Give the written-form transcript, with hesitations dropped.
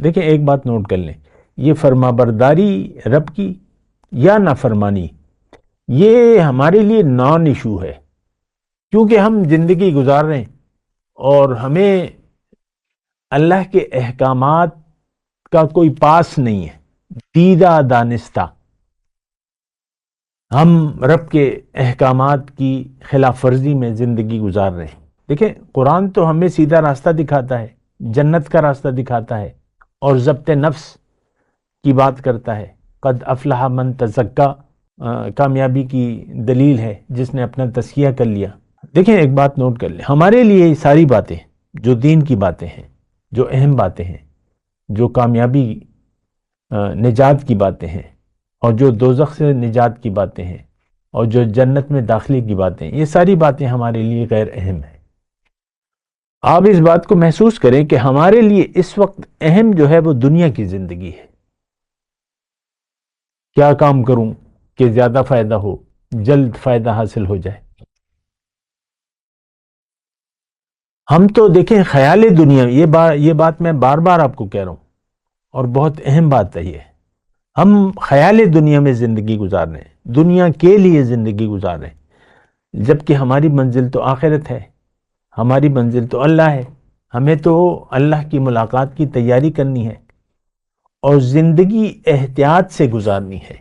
دیکھیں ایک بات نوٹ کر لیں، یہ فرما برداری رب کی یا نافرمانی، یہ ہمارے لیے نان ایشو ہے، کیونکہ ہم زندگی گزار رہے ہیں اور ہمیں اللہ کے احکامات کا کوئی پاس نہیں ہے، دیدہ دانستہ ہم رب کے احکامات کی خلاف ورزی میں زندگی گزار رہے ہیں۔ دیکھیں قرآن تو ہمیں سیدھا راستہ دکھاتا ہے، جنت کا راستہ دکھاتا ہے، اور ضبط نفس کی بات کرتا ہے۔ قد افلح من تزکا، کامیابی کی دلیل ہے جس نے اپنا تزکیہ کر لیا۔ دیکھیں ایک بات نوٹ کر لیں، ہمارے لیے یہ ساری باتیں جو دین کی باتیں ہیں، جو اہم باتیں ہیں، جو کامیابی نجات کی باتیں ہیں، اور جو دوزخ سے نجات کی باتیں ہیں، اور جو جنت میں داخلے کی باتیں ہیں، یہ ساری باتیں ہمارے لیے غیر اہم ہیں۔ آپ اس بات کو محسوس کریں کہ ہمارے لیے اس وقت اہم جو ہے وہ دنیا کی زندگی ہے۔ کیا کام کروں کہ زیادہ فائدہ ہو، جلد فائدہ حاصل ہو جائے۔ ہم تو دیکھیں خیال دنیا، یہ بات میں بار بار آپ کو کہہ رہا ہوں، اور بہت اہم بات ہے یہ، ہم خیال دنیا میں زندگی گزار رہے ہیں، دنیا کے لیے زندگی گزار رہے ہیں، جبکہ ہماری منزل تو آخرت ہے، ہماری منزل تو اللہ ہے۔ ہمیں تو اللہ کی ملاقات کی تیاری کرنی ہے اور زندگی احتیاط سے گزارنی ہے۔